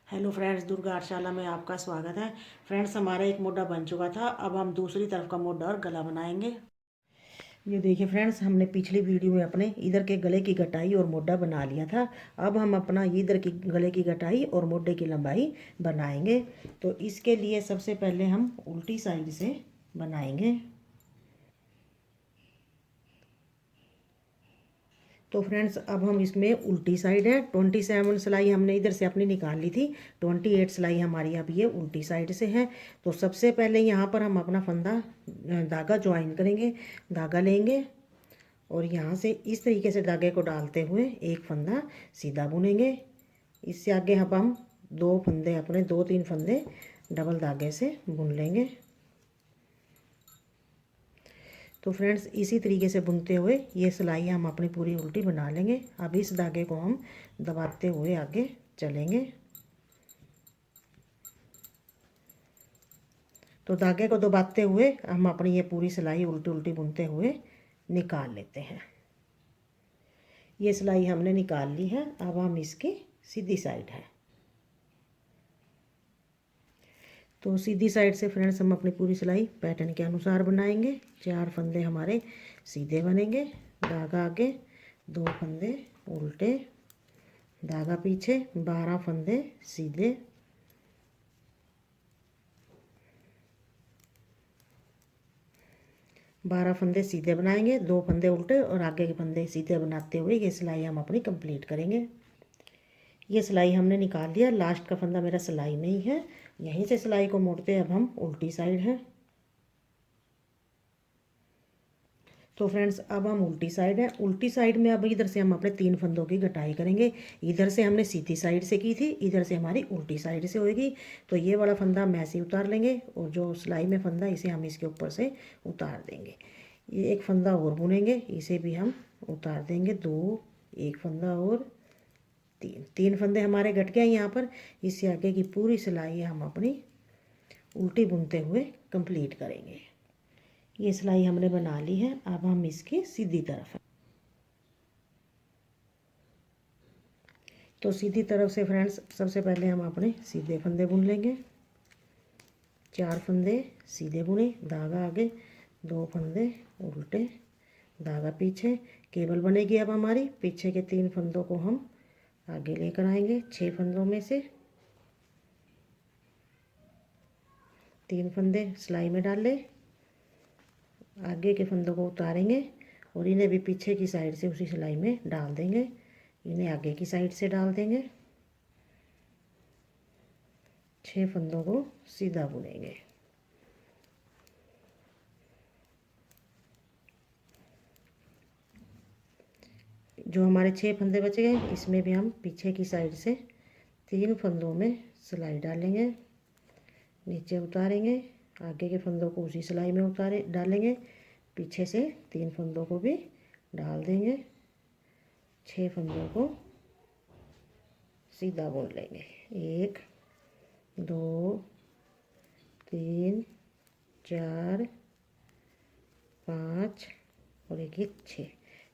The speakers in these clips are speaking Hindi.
हेलो फ्रेंड्स, दुर्गा आर्टशाला में आपका स्वागत है। फ्रेंड्स, हमारा एक मोढा बन चुका था। अब हम दूसरी तरफ का मोढा और गला बनाएंगे। ये देखिए फ्रेंड्स, हमने पिछली वीडियो में अपने इधर के गले की कटाई और मोढा बना लिया था। अब हम अपना इधर की गले की कटाई और मोढे की लंबाई बनाएंगे। तो इसके लिए सबसे पहले हम उल्टी साइड से बनाएंगे। तो फ्रेंड्स, अब हम इसमें उल्टी साइड है 27 सिलाई हमने इधर से अपनी निकाल ली थी। 28 सिलाई हमारी अब ये उल्टी साइड से है। तो सबसे पहले यहाँ पर हम अपना फंदा धागा ज्वाइन करेंगे। धागा लेंगे और यहाँ से इस तरीके से धागे को डालते हुए एक फंदा सीधा बुनेंगे। इससे आगे अब हम दो फंदे अपने 2-3 फंदे डबल धागे से बुन लेंगे। तो फ्रेंड्स, इसी तरीके से बुनते हुए ये सिलाई हम अपनी पूरी उल्टी बना लेंगे। अब इस धागे को हम दबाते हुए आगे चलेंगे। तो धागे को दबाते हुए हम अपनी ये पूरी सिलाई उल्टी उल्टी बुनते हुए निकाल लेते हैं। ये सिलाई हमने निकाल ली है। अब हम इसकी सीधी साइड है। तो सीधी साइड से फ्रेंड्स हम अपनी पूरी सिलाई पैटर्न के अनुसार बनाएंगे। 4 फंदे हमारे सीधे बनेंगे, धागा आगे, 2 फंदे उल्टे, धागा पीछे, 12 फंदे सीधे, 12 फंदे सीधे बनाएंगे, 2 फंदे उल्टे और आगे के फंदे सीधे बनाते हुए ये सिलाई हम अपनी कंप्लीट करेंगे। ये सिलाई हमने निकाल लिया। लास्ट का फंदा मेरा सिलाई में ही है। यहीं से सिलाई को मोड़ते अब हम उल्टी साइड है। तो फ्रेंड्स, अब हम उल्टी साइड है। उल्टी साइड में अब इधर से हम अपने 3 फंदों की कटाई करेंगे। इधर से हमने सीधी साइड से की थी, इधर से हमारी उल्टी साइड से होगी। तो ये वाला फंदा हम ऐसे उतार लेंगे और जो सिलाई में फंदा इसे हम इसके ऊपर से उतार देंगे। ये एक फंदा और बुनेंगे, इसे भी हम उतार देंगे। 2, एक फंदा और 3 फंदे हमारे घट गए यहाँ पर। इससे आगे की पूरी सिलाई हम अपनी उल्टी बुनते हुए कंप्लीट करेंगे। ये सिलाई हमने बना ली है। अब हम इसकी सीधी तरफ है। तो सीधी तरफ से फ्रेंड्स, सबसे पहले हम अपने सीधे फंदे बुन लेंगे। 4 फंदे सीधे बुने, धागा आगे, 2 फंदे उल्टे, धागा पीछे। केबल बनेगी अब हमारी। पीछे के 3 फंदों को हम आगे लेकर आएंगे। 6 फंदों में से 3 फंदे सिलाई में डाल ले, आगे के फंदों को उतारेंगे और इन्हें भी पीछे की साइड से उसी सिलाई में डाल देंगे। इन्हें आगे की साइड से डाल देंगे। 6 फंदों को सीधा बुनेंगे। जो हमारे 6 फंदे बचे गए, इसमें भी हम पीछे की साइड से 3 फंदों में सिलाई डालेंगे, नीचे उतारेंगे, आगे के फंदों को उसी सिलाई में उतारे डालेंगे, पीछे से 3 फंदों को भी डाल देंगे। 6 फंदों को सीधा बुन लेंगे। 1, 2, 3, 4, 5 और एक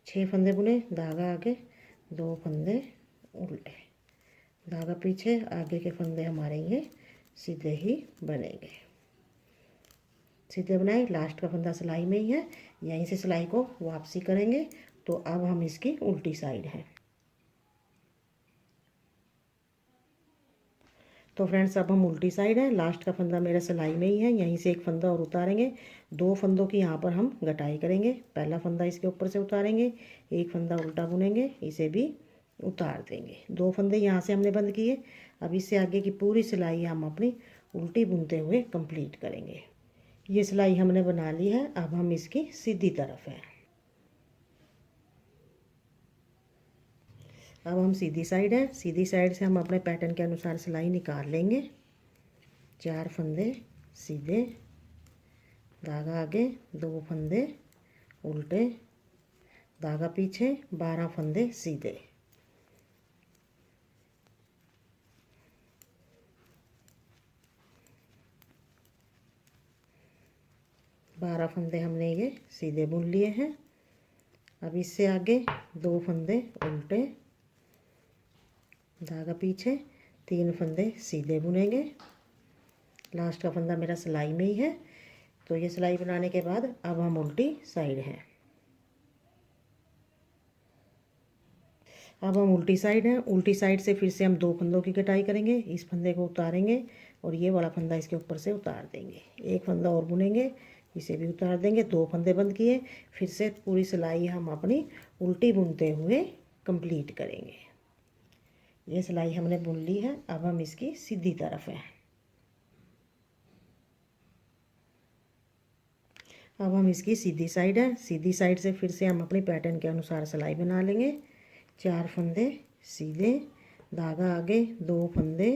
6 फंदे बुने, धागा आगे, 2 फंदे उल्टे, धागा पीछे, आगे के फंदे हमारे ये सीधे ही बनेंगे। सीधे बनाए, लास्ट का फंदा सिलाई में ही है। यहीं से सिलाई को वापसी करेंगे। तो अब हम इसकी उल्टी साइड है। तो फ्रेंड्स, अब हम उल्टी साइड है। लास्ट का फंदा मेरा सिलाई में ही है। यहीं से एक फंदा और उतारेंगे। 2 फंदों की यहाँ पर हम घटाई करेंगे। पहला फंदा इसके ऊपर से उतारेंगे, एक फंदा उल्टा बुनेंगे, इसे भी उतार देंगे। 2 फंदे यहाँ से हमने बंद किए। अब इससे आगे की पूरी सिलाई हम अपनी उल्टी बुनते हुए कंप्लीट करेंगे। ये सिलाई हमने बना ली है। अब हम इसकी सीधी तरफ है। अब हम सीधी साइड है। सीधी साइड से हम अपने पैटर्न के अनुसार सिलाई निकाल लेंगे। 4 फंदे सीधे, धागा आगे, 2 फंदे उल्टे, धागा पीछे, 12 फंदे सीधे। 12 फंदे हमने ये सीधे बुन लिए हैं। अब इससे आगे 2 फंदे उल्टे, धागा पीछे, 3 फंदे सीधे बुनेंगे। लास्ट का फंदा मेरा सिलाई में ही है। तो ये सिलाई बनाने के बाद अब हम उल्टी साइड हैं। अब हम उल्टी साइड हैं। उल्टी साइड से फिर से हम 2 फंदों की कटाई करेंगे। इस फंदे को उतारेंगे और ये वाला फंदा इसके ऊपर से उतार देंगे। एक फंदा और बुनेंगे, इसे भी उतार देंगे। 2 फंदे बंद किए, फिर से पूरी सिलाई हम अपनी उल्टी बुनते हुए कंप्लीट करेंगे। ये सिलाई हमने बुन ली है। अब हम इसकी सीधी तरफ हैं। अब हम इसकी सीधी साइड है। सीधी साइड से फिर से हम अपने पैटर्न के अनुसार सिलाई बना लेंगे। 4 फंदे सीधे, धागा आगे, 2 फंदे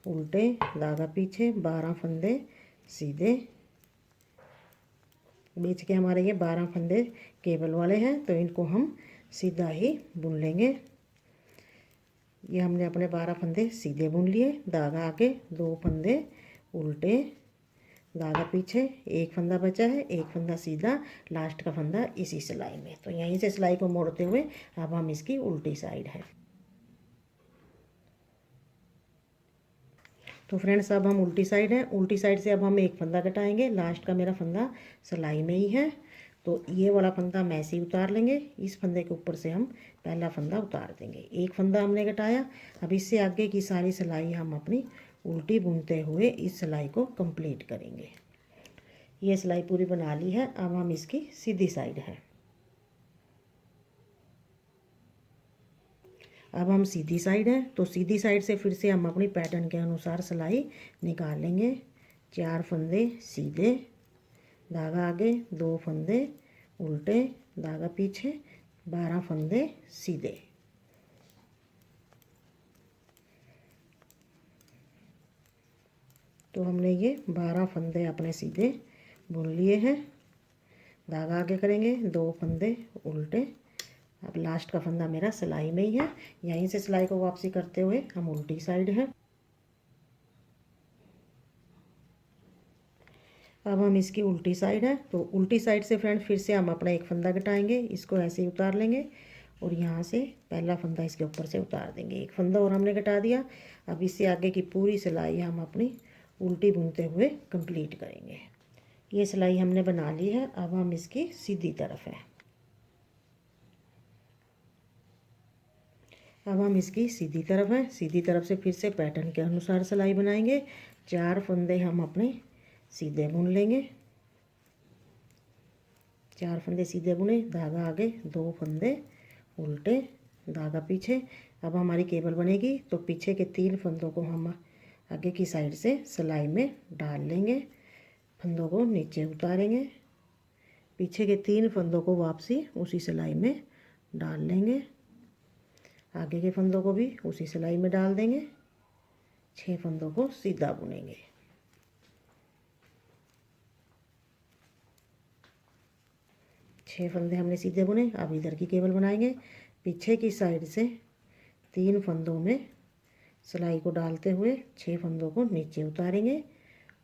उल्टे, धागा पीछे, 12 फंदे सीधे। बीच के हमारे ये 12 फंदे केबल वाले हैं, तो इनको हम सीधा ही बुन लेंगे। ये हमने अपने 12 फंदे सीधे बुन लिए। धागा आगे, 2 फंदे उल्टे, धागा पीछे, एक फंदा बचा है, एक फंदा सीधा, लास्ट का फंदा इसी सिलाई में। तो यहीं से सिलाई को मोड़ते हुए अब हम इसकी उल्टी साइड है। तो फ्रेंड्स अब हम उल्टी साइड है। उल्टी साइड से अब हम एक फंदा कटाएंगे। लास्ट का मेरा फंदा सिलाई में ही है, तो ये वाला फंदा मैं ऐसे ही उतार लेंगे। इस फंदे के ऊपर से हम पहला फंदा उतार देंगे। एक फंदा हमने कटाया। अब इससे आगे की सारी सिलाई हम अपनी उल्टी बुनते हुए इस सिलाई को कंप्लीट करेंगे। ये सिलाई पूरी बना ली है। अब हम इसकी सीधी साइड है। अब हम सीधी साइड है, तो सीधी साइड से फिर से हम अपनी पैटर्न के अनुसार सिलाई निकाल लेंगे। 4 फंदे सीधे, धागा आगे, 2 फंदे उल्टे, धागा पीछे, 12 फंदे सीधे। तो हमने ये 12 फंदे अपने सीधे बुन लिए हैं। धागा आगे करेंगे, 2 फंदे उल्टे। अब लास्ट का फंदा मेरा सिलाई में ही है। यहीं से सिलाई को वापसी करते हुए हम उल्टी साइड हैं। अब हम इसकी उल्टी साइड है। तो उल्टी साइड से फ्रेंड फिर से हम अपना एक फंदा घटाएंगे। इसको ऐसे ही उतार लेंगे और यहाँ से पहला फंदा इसके ऊपर से उतार देंगे। एक फंदा और हमने घटा दिया। अब इससे आगे की पूरी सिलाई हम अपनी उल्टी बुनते हुए कंप्लीट करेंगे। ये सिलाई हमने बना ली है। अब हम इसकी सीधी तरफ है। अब हम इसकी सीधी तरफ है। सीधी तरफ से फिर से पैटर्न के अनुसार सिलाई बनाएंगे। 4 फंदे हम अपने सीधे बुन लेंगे। 4 फंदे सीधे बुने, धागा आगे, 2 फंदे उल्टे, धागा पीछे। अब हमारी केबल बनेगी, तो पीछे के 3 फंदों को हम आगे की साइड से सिलाई में डाल लेंगे। फंदों को नीचे उतारेंगे। पीछे के 3 फंदों को वापसी उसी सिलाई में डाल लेंगे। आगे के फंदों को भी उसी सिलाई में डाल देंगे। 6 फंदों को सीधा बुनेंगे। छः फंदे हमने सीधे बुने। अब इधर की केबल बनाएंगे। पीछे की साइड से 3 फंदों में सिलाई को डालते हुए 6 फंदों को नीचे उतारेंगे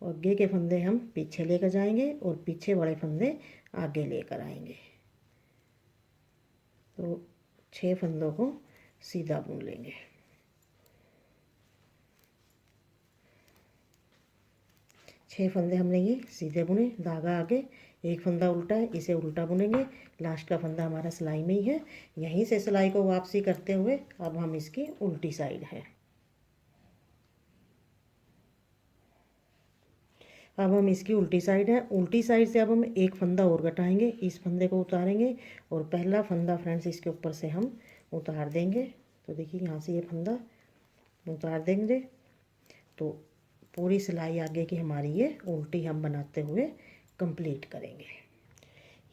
और आगे के फंदे हम पीछे लेकर जाएंगे और पीछे वाले फंदे आगे लेकर आएंगे। तो 6 फंदों को सीधा बुन लेंगे। छः फंदे हमने ये सीधे बुने। धागा आगे, एक फंदा उल्टा है, इसे उल्टा बुनेंगे। लास्ट का फंदा हमारा सिलाई में ही है। यहीं से सिलाई को वापसी करते हुए अब हम इसकी उल्टी साइड है। अब हम इसकी उल्टी साइड है। उल्टी साइड से अब हम एक फंदा और घटाएंगे। इस फंदे को उतारेंगे और पहला फंदा फ्रेंड्स इसके ऊपर से हम उतार देंगे। तो देखिए यहाँ से ये फंदा उतार देंगे, तो पूरी सिलाई आगे की हमारी ये उल्टी हम बनाते हुए कंप्लीट करेंगे।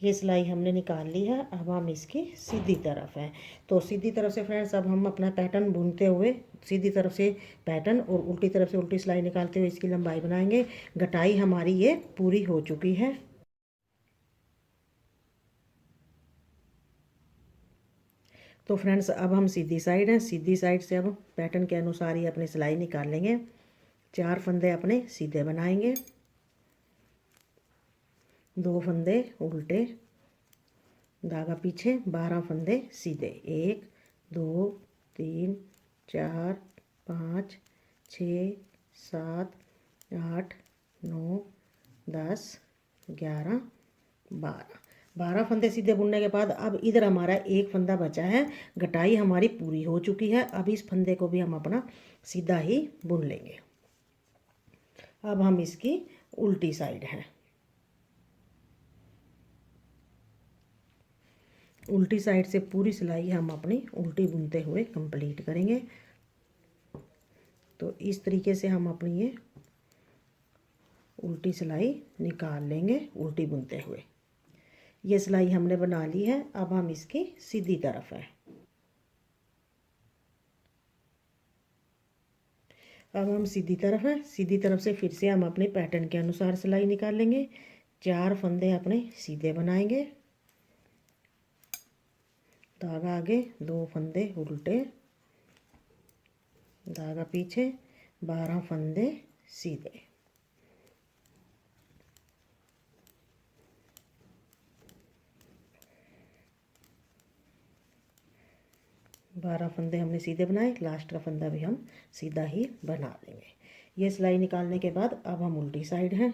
ये सिलाई हमने निकाल ली है। अब हम इसकी सीधी तरफ है। तो सीधी तरफ से फ्रेंड्स अब हम अपना पैटर्न बुनते हुए सीधी तरफ से पैटर्न और उल्टी तरफ से उल्टी सिलाई निकालते हुए इसकी लंबाई बनाएंगे। घटाई हमारी ये पूरी हो चुकी है। तो फ्रेंड्स अब हम सीधी साइड हैं। सीधी साइड से अब पैटर्न के अनुसार ही अपनी सिलाई निकाल लेंगे। 4 फंदे अपने सीधे बनाएंगे, 2 फंदे उल्टे, धागा पीछे, 12 फंदे सीधे। 1 2 3 4 5 6 7 8 9 10 11 12 12 फंदे सीधे बुनने के बाद अब इधर हमारा एक फंदा बचा है। घटाई हमारी पूरी हो चुकी है। अब इस फंदे को भी हम अपना सीधा ही बुन लेंगे। अब हम इसकी उल्टी साइड है, उल्टी साइड से पूरी सिलाई हम अपनी उल्टी बुनते हुए कंप्लीट करेंगे। तो इस तरीके से हम अपनी ये उल्टी सिलाई निकाल लेंगे उल्टी बुनते हुए। ये सिलाई हमने बना ली है। अब हम इसकी सीधी तरफ है, अब हम सीधी तरफ है। सीधी तरफ से फिर से हम अपने पैटर्न के अनुसार सिलाई निकाल लेंगे। 4 फंदे अपने सीधे बनाएंगे, धागा आगे, 2 फंदे उल्टे, धागा पीछे, 12 फंदे सीधे। बारह फंदे हमने सीधे बनाए, लास्ट का फंदा भी हम सीधा ही बना लेंगे। ये सिलाई निकालने के बाद अब हम उल्टी साइड हैं,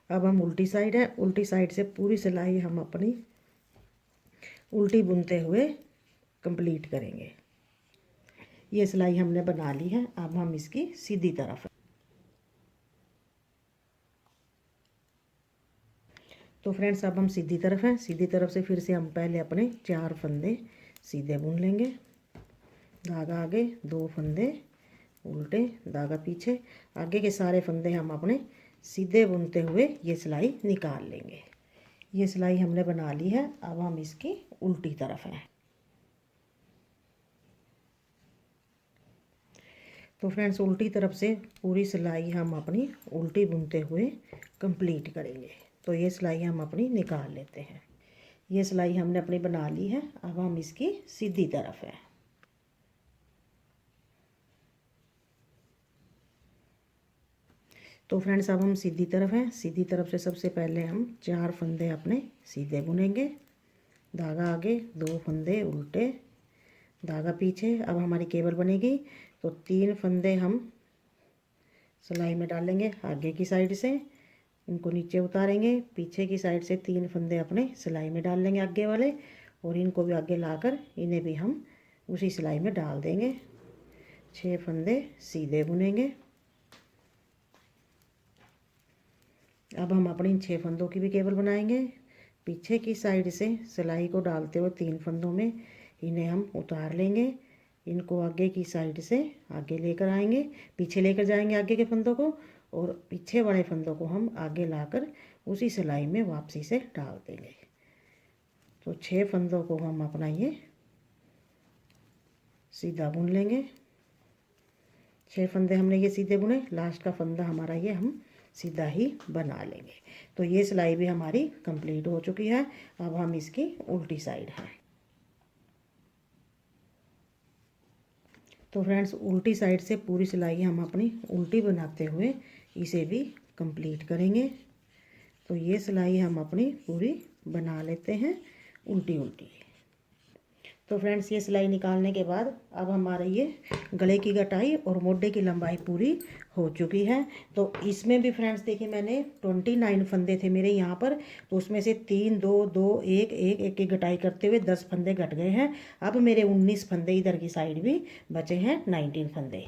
अब हम उल्टी साइड है। उल्टी साइड से पूरी सिलाई हम अपनी उल्टी बुनते हुए कंप्लीट करेंगे। ये सिलाई हमने बना ली है। अब हम इसकी सीधी तरफ है। तो फ्रेंड्स अब हम सीधी तरफ हैं। सीधी तरफ से फिर से हम पहले अपने 4 फंदे सीधे बुन लेंगे, धागा आगे, 2 फंदे उल्टे, धागा पीछे। आगे के सारे फंदे हम अपने सीधे बुनते हुए ये सिलाई निकाल लेंगे। ये सिलाई हमने बना ली है। अब हम इसकी उल्टी तरफ हैं। तो फ्रेंड्स उल्टी तरफ से पूरी सिलाई हम अपनी उल्टी बुनते हुए कंप्लीट करेंगे। तो ये सिलाई हम अपनी निकाल लेते हैं। ये सिलाई हमने अपनी बना ली है। अब हम इसकी सीधी तरफ है। तो फ्रेंड्स अब हम सीधी तरफ हैं। सीधी तरफ से सबसे पहले हम 4 फंदे अपने सीधे बुनेंगे, धागा आगे, 2 फंदे उल्टे, धागा पीछे। अब हमारी केबल बनेगी तो 3 फंदे हम सिलाई में डालेंगे आगे की साइड से, इनको नीचे उतारेंगे, पीछे की साइड से 3 फंदे अपने सिलाई में डाल लेंगे आगे वाले, और इनको भी आगे लाकर इन्हें भी हम उसी सिलाई में डाल देंगे। 6 फंदे सीधे बुनेंगे। अब हम अपनी 6 फंदों की भी केबल बनाएंगे। पीछे की साइड से सिलाई को डालते हुए 3 फंदों में इन्हें हम उतार लेंगे, इनको आगे की साइड से आगे लेकर आएंगे, पीछे लेकर जाएंगे आगे के फंदों को, और पीछे वाले फंदों को हम आगे लाकर उसी सिलाई में वापसी से डाल देंगे। तो 6 फंदों को हम अपना ये सीधा बुन लेंगे। 6 फंदे हमने ये सीधे बुने, लास्ट का फंदा हमारा ये हम सीधा ही बना लेंगे। तो ये सिलाई भी हमारी कंप्लीट हो चुकी है। अब हम इसकी उल्टी साइड है। तो फ्रेंड्स उल्टी साइड से पूरी सिलाई हम अपनी उल्टी बनाते हुए इसे भी कंप्लीट करेंगे। तो ये सिलाई हम अपनी पूरी बना लेते हैं उल्टी उल्टी। तो फ्रेंड्स ये सिलाई निकालने के बाद अब हमारे ये गले की कटाई और मोढे की लंबाई पूरी हो चुकी है। तो इसमें भी फ्रेंड्स देखिए मैंने 29 फंदे थे मेरे यहाँ पर, तो उसमें से 3 2 2 1 1 1 की कटाई करते हुए 10 फंदे घट गए हैं। अब मेरे 19 फंदे इधर की साइड भी बचे हैं, 19 फंदे।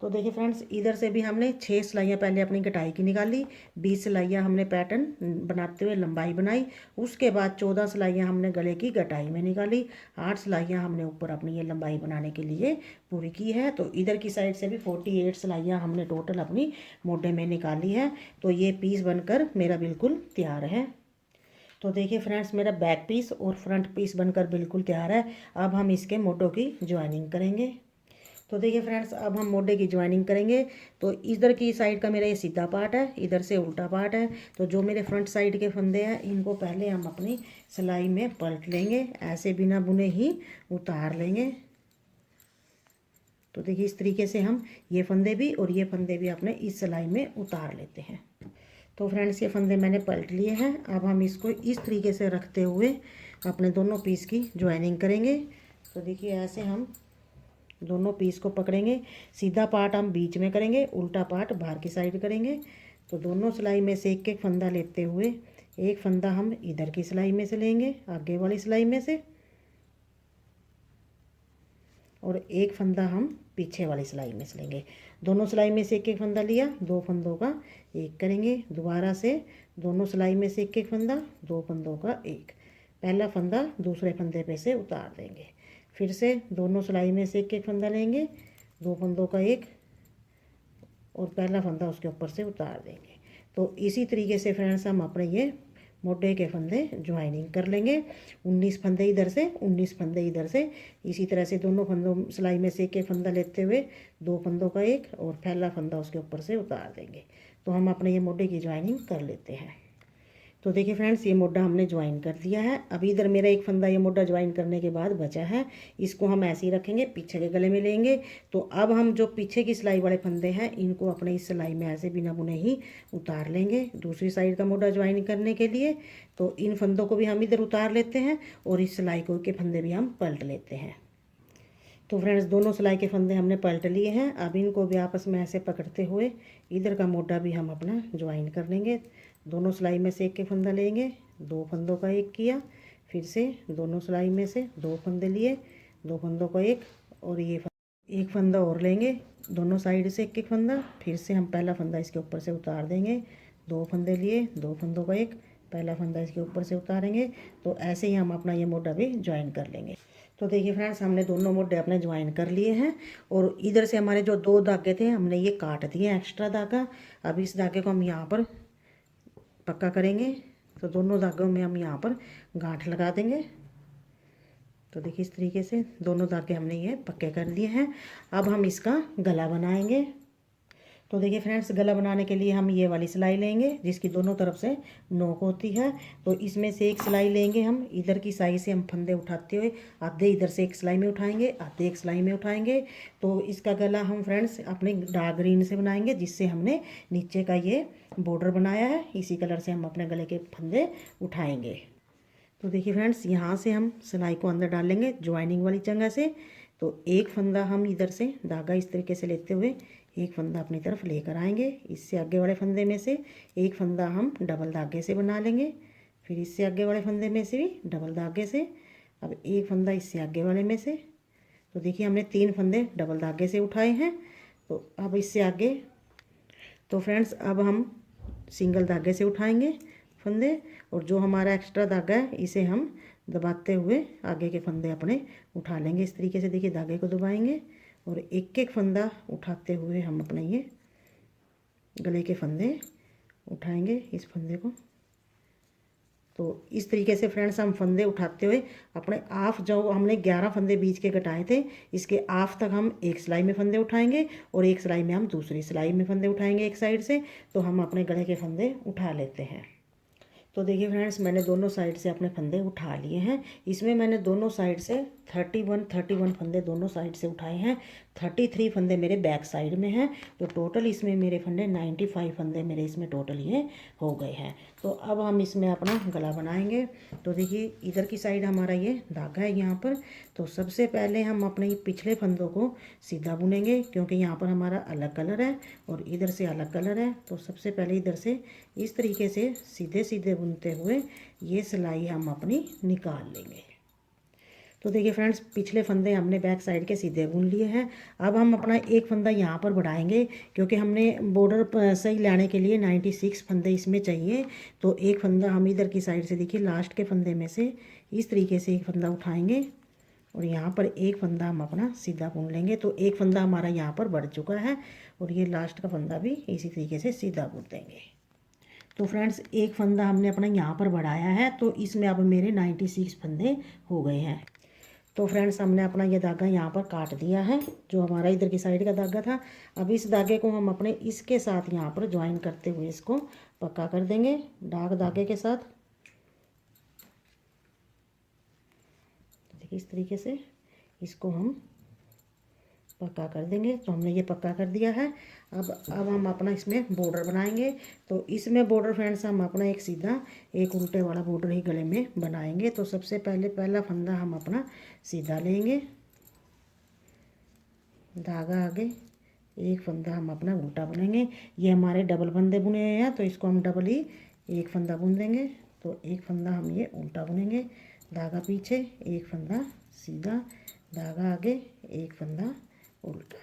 तो देखिए फ्रेंड्स इधर से भी हमने 6 सिलाइयाँ पहले अपनी कटाई की निकाली, 20 सिलाइयाँ हमने पैटर्न बनाते हुए लंबाई बनाई, उसके बाद 14 सिलाइयाँ हमने गले की कटाई में निकाली, 8 सिलाइयाँ हमने ऊपर अपनी ये लंबाई बनाने के लिए पूरी की है। तो इधर की साइड से भी 48 सिलाइयाँ हमने टोटल अपनी मोढे में निकाली है। तो ये पीस बनकर मेरा बिल्कुल तैयार है। तो देखिए फ्रेंड्स मेरा बैक पीस और फ्रंट पीस बनकर बिल्कुल तैयार है। अब हम इसके मोढों की ज्वाइनिंग करेंगे। तो देखिए फ्रेंड्स अब हम मोढे की ज्वाइनिंग करेंगे। तो इधर की साइड का मेरा ये सीधा पार्ट है, इधर से उल्टा पार्ट है। तो जो मेरे फ्रंट साइड के फंदे हैं इनको पहले हम अपनी सिलाई में पलट लेंगे, ऐसे बिना बुने ही उतार लेंगे। तो देखिए इस तरीके से हम ये फंदे भी और ये फंदे भी अपने इस सिलाई में उतार लेते हैं। तो फ्रेंड्स ये फंदे मैंने पलट लिए हैं। अब हम इसको इस तरीके से रखते हुए अपने दोनों पीस की ज्वाइनिंग करेंगे। तो देखिए ऐसे हम दोनों पीस को पकड़ेंगे। सीधा पार्ट हम बीच में करेंगे, उल्टा पार्ट बाहर की साइड करेंगे। तो दोनों सिलाई में से एक एक फंदा लेते हुए एक फंदा हम इधर की सिलाई में से लेंगे, आगे वाली सिलाई में से, और एक फंदा हम पीछे वाली सिलाई में से लेंगे। दोनों सिलाई में से एक एक फंदा लिया, दो फंदों का एक करेंगे। दोबारा से दोनों सिलाई में से एक एक फंदा, दो फंदों का एक। पहला फंदा दूसरे फंदे पे से उतार देंगे। फिर से दोनों सिलाई में से एक एक फंदा लेंगे, दो फंदों का एक, और पहला फंदा उसके ऊपर से उतार देंगे। तो इसी तरीके से फ्रेंड्स हम अपने ये मोटे के फंदे ज्वाइनिंग कर लेंगे। 19 फंदे इधर से, 19 फंदे इधर से। इसी तरह से दोनों फंदों सिलाई में से एक एक फंदा लेते हुए दो फंदों का एक और पहला फंदा उसके ऊपर से उतार देंगे। तो हम अपने ये मोटे की ज्वाइनिंग कर लेते हैं। तो देखिए फ्रेंड्स, ये मोटा हमने ज्वाइन कर दिया है। अभी इधर मेरा एक फंदा ये मोटा ज्वाइन करने के बाद बचा है, इसको हम ऐसे ही रखेंगे, पीछे के गले में लेंगे। तो अब हम जो पीछे की सिलाई वाले फंदे हैं इनको अपने इस सिलाई में ऐसे बिना बुने ही उतार लेंगे दूसरी साइड का मोटा ज्वाइन करने के लिए। तो इन फंदों को भी हम इधर उतार लेते हैं और इस सिलाई को के फंदे भी हम पलट लेते हैं। तो फ्रेंड्स, दोनों सिलाई के फंदे हमने पलट लिए हैं। अब इनको भी आपस में ऐसे पकड़ते हुए इधर का मोटा भी हम अपना ज्वाइन कर लेंगे। दोनों सिलाई में से एक एक फंदा लेंगे, दो फंदों का एक किया। फिर से दोनों सिलाई में से दो फंदे लिए, दो फंदों का एक, और ये एक फंदा और लेंगे, दोनों साइड से एक एक फंदा। फिर से हम पहला फंदा इसके ऊपर से उतार देंगे, दो फंदे लिए, दो फंदों का एक, पहला फंदा इसके ऊपर से उतारेंगे। तो ऐसे ही हम अपना ये मोटा भी ज्वाइन कर लेंगे। तो देखिए फ्रेंड्स, हमने दोनों मोटे अपने ज्वाइन कर लिए हैं और इधर से हमारे जो दो धागे थे हमने ये काट दिए एक्स्ट्रा धागा। अब इस धागे को हम यहाँ पर पक्का करेंगे। तो दोनों धागों में हम यहाँ पर गांठ लगा देंगे। तो देखिए इस तरीके से दोनों धागे हमने ये पक्के कर दिए हैं। अब हम इसका गला बनाएंगे। तो देखिए फ्रेंड्स, गला बनाने के लिए हम ये वाली सिलाई लेंगे जिसकी दोनों तरफ से नोक होती है। तो इसमें से एक सिलाई लेंगे हम, इधर की साइड से हम फंदे उठाते हुए आधे इधर से एक सिलाई में उठाएंगे, आधे एक सिलाई में उठाएंगे। तो इसका गला हम फ्रेंड्स अपने डार्क ग्रीन से बनाएंगे, जिससे हमने नीचे का ये बॉर्डर बनाया है, इसी कलर से हम अपने गले के फंदे उठाएंगे। तो देखिए फ्रेंड्स, यहाँ से हम सिलाई को अंदर डाल लेंगे ज्वाइनिंग वाली जगह से। तो एक फंदा हम इधर से धागा इस तरीके से लेते हुए एक फंदा अपनी तरफ लेकर आएंगे। इससे आगे वाले फंदे में से एक फंदा हम डबल धागे से बना लेंगे, फिर इससे आगे वाले फंदे में से भी डबल धागे से। अब एक फंदा इससे आगे वाले में से। तो देखिए हमने तीन फंदे डबल धागे से उठाए हैं। तो अब इससे आगे, तो फ्रेंड्स अब हम सिंगल धागे से उठाएंगे फंदे, और जो हमारा एक्स्ट्रा धागा है इसे हम दबाते हुए आगे के फंदे अपने उठा लेंगे। इस तरीके से देखिए धागे को दबाएंगे और एक एक फंदा उठाते हुए हम अपने ये गले के फंदे उठाएंगे, इस फंदे को। तो इस तरीके से फ्रेंड्स हम फंदे उठाते हुए अपने आफ, जो हमने 11 फंदे बीच के कटाए थे, इसके आफ तक हम एक सिलाई में फंदे उठाएंगे और एक सिलाई में हम दूसरी सिलाई में फंदे उठाएंगे एक साइड से। तो हम अपने गले के फंदे उठा लेते हैं। तो देखिए फ्रेंड्स, मैंने दोनों साइड से अपने फंदे उठा लिए हैं। इसमें मैंने दोनों साइड से 31 फंदे दोनों साइड से उठाए हैं। 33 फंदे मेरे बैक साइड में हैं। तो टोटल इसमें मेरे फंदे 95 फंदे मेरे इसमें टोटल ये हो गए हैं। तो अब हम इसमें अपना गला बनाएंगे। तो देखिए इधर की साइड हमारा ये धागा है यहाँ पर। तो सबसे पहले हम अपने पिछले फंदों को सीधा बुनेंगे, क्योंकि यहाँ पर हमारा अलग कलर है और इधर से अलग कलर है। तो सबसे पहले इधर से इस तरीके से सीधे सीधे बुनते हुए ये सिलाई हम अपनी निकाल लेंगे। तो देखिए फ्रेंड्स, पिछले फंदे हमने बैक साइड के सीधे बुन लिए हैं। अब हम अपना एक फंदा यहाँ पर बढ़ाएंगे, क्योंकि हमने बॉर्डर सही लाने के लिए 96 फंदे इसमें चाहिए। तो एक फंदा हम इधर की साइड से देखिए लास्ट के फंदे में से इस तरीके से एक फंदा उठाएंगे और यहाँ पर एक फंदा हम अपना सीधा बुन लेंगे। तो एक फंदा हमारा यहाँ पर बढ़ चुका है और ये लास्ट का फंदा भी इसी तरीके से सीधा बुन देंगे। तो फ्रेंड्स, एक फंदा हमने अपना यहाँ पर बढ़ाया है, तो इसमें अब मेरे 96 फंदे हो गए हैं। तो फ्रेंड्स, हमने अपना ये धागा यहाँ पर काट दिया है, जो हमारा इधर की साइड का धागा था। अब इस धागे को हम अपने इसके साथ यहाँ पर ज्वाइन करते हुए इसको पक्का कर देंगे डार्क धागे के साथ। देखिए इस तरीके से इसको हम पक्का कर देंगे। तो हमने ये पक्का कर दिया है। अब हम अपना इसमें बॉर्डर बनाएंगे। तो इसमें बॉर्डर फ्रेंड्स हम अपना एक सीधा एक उल्टे वाला बॉर्डर ही गले में बनाएंगे। तो सबसे पहले पहला फंदा हम अपना सीधा लेंगे, धागा आगे, एक फंदा हम अपना उल्टा बुनेंगे। ये हमारे डबल फंदे बुने हैं तो इसको हम डबल ही एक फंदा बुन देंगे। तो एक फंदा हम ये उल्टा बुनेंगे, धागा पीछे, एक फंदा सीधा, धागा आगे, एक फंदा उल्टा,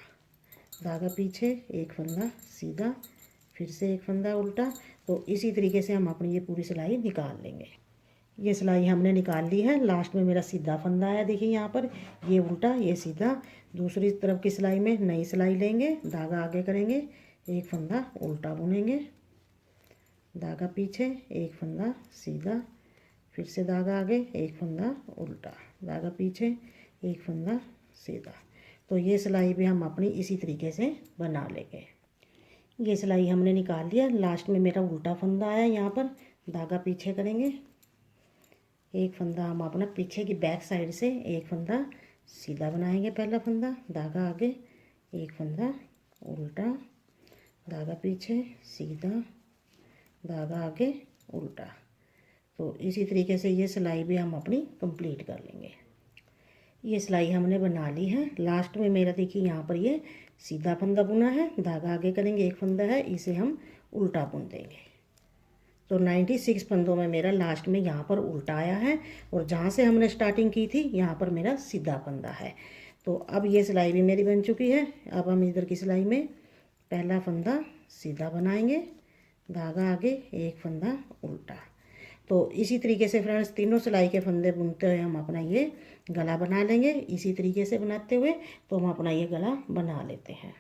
धागा पीछे, एक फंदा सीधा, फिर से एक फंदा उल्टा। तो इसी तरीके से हम अपनी ये पूरी सिलाई निकाल लेंगे। ये सिलाई हमने निकाल ली है। लास्ट में मेरा सीधा फंदा आया, देखिए यहाँ पर, ये उल्टा ये सीधा। दूसरी तरफ की सिलाई में नई सिलाई लेंगे, धागा आगे करेंगे, एक फंदा उल्टा बुनेंगे, धागा पीछे, एक फंदा सीधा, फिर से धागा आगे, एक फंदा उल्टा, धागा पीछे, एक फंदा सीधा। तो ये सिलाई भी हम अपनी इसी तरीके से बना लेंगे। ये सिलाई हमने निकाल लिया। लास्ट में मेरा उल्टा फंदा आया, यहाँ पर धागा पीछे करेंगे, एक फंदा हम अपना पीछे की बैक साइड से एक फंदा सीधा बनाएंगे, पहला फंदा, धागा आगे, एक फंदा उल्टा, धागा पीछे सीधा, धागा आगे उल्टा। तो इसी तरीके से ये सिलाई भी हम अपनी कंप्लीट कर लेंगे। ये सिलाई हमने बना ली है। लास्ट में मेरा देखिए यहाँ पर ये सीधा फंदा बुना है, धागा आगे करेंगे, एक फंदा है, इसे हम उल्टा बुन देंगे। तो 96 फंदों में मेरा लास्ट में यहाँ पर उल्टा आया है और जहाँ से हमने स्टार्टिंग की थी यहाँ पर मेरा सीधा फंदा है। तो अब ये सिलाई भी मेरी बन चुकी है। अब हम इधर की सिलाई में पहला फंदा सीधा बनाएंगे, धागा आगे, एक फंदा उल्टा। तो इसी तरीके से फ्रेंड्स तीनों सिलाई के फंदे बुनते हुए हम अपना ये गला बना लेंगे। इसी तरीके से बनाते हुए तो हम अपना ये गला बना लेते हैं।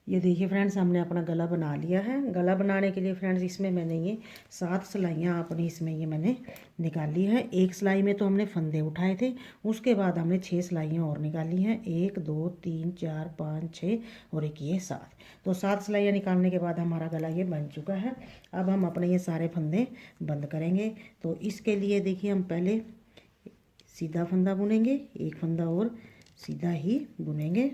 ये देखिए फ्रेंड्स, हमने अपना गला बना लिया है। गला बनाने के लिए फ्रेंड्स इसमें मैंने ये 7 सिलाइयाँ अपनी इसमें ये मैंने निकाली है। एक सिलाई में तो हमने फंदे उठाए थे, उसके बाद हमने 6 सिलाइयाँ और निकाली हैं, 1 2 3 4 5 6 और एक ये 7। तो 7 सिलाइयाँ निकालने के बाद हमारा गला ये बन चुका है। अब हम अपने ये सारे फंदे बंद करेंगे। तो इसके लिए देखिए हम पहले सीधा फंदा बुनेंगे, एक फंदा और सीधा ही बुनेंगे,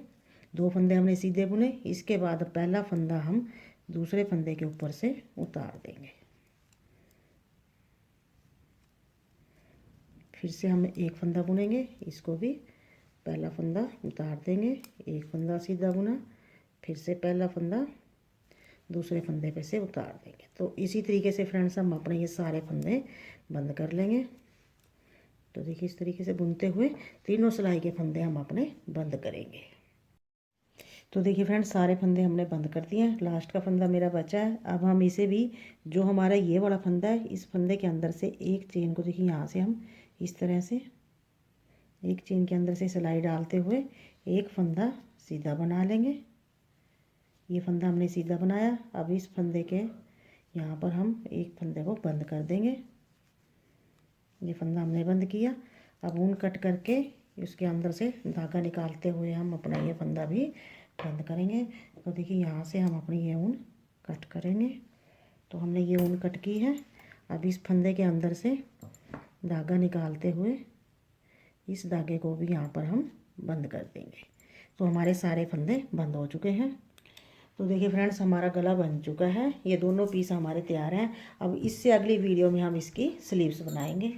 2 फंदे हमने सीधे बुने। इसके बाद पहला फंदा हम दूसरे फंदे के ऊपर से उतार देंगे, फिर से हम एक फंदा बुनेंगे, इसको भी पहला फंदा उतार देंगे, एक फंदा सीधा बुना, फिर से पहला फंदा दूसरे फंदे पे से उतार देंगे। तो इसी तरीके से फ्रेंड्स हम अपने ये सारे फंदे बंद कर लेंगे। तो देखिए इस तरीके से बुनते हुए तीनों सिलाई के फंदे हम अपने बंद करेंगे। तो देखिए फ्रेंड्स सारे फंदे हमने बंद कर दिए हैं। लास्ट का फंदा मेरा बचा है। अब हम इसे भी, जो हमारा ये वाला फंदा है, इस फंदे के अंदर से एक चेन को देखिए यहाँ से हम इस तरह से एक चेन के अंदर से सिलाई डालते हुए एक फंदा सीधा बना लेंगे। ये फंदा हमने सीधा बनाया। अब इस फंदे के यहाँ पर हम एक फंदे को बंद कर देंगे। ये फंदा हमने बंद किया। अब ऊन कट करके इसके अंदर से धागा निकालते हुए हम अपना ये फंदा भी बंद करेंगे। तो देखिए यहाँ से हम अपनी ये ऊन कट करेंगे। तो हमने ये ऊन कट की है। अब इस फंदे के अंदर से धागा निकालते हुए इस धागे को भी यहाँ पर हम बंद कर देंगे। तो हमारे सारे फंदे बंद हो चुके हैं। तो देखिए फ्रेंड्स हमारा गला बन चुका है। ये दोनों पीस हमारे तैयार हैं। अब इससे अगली वीडियो में हम इसकी स्लीव्स बनाएंगे।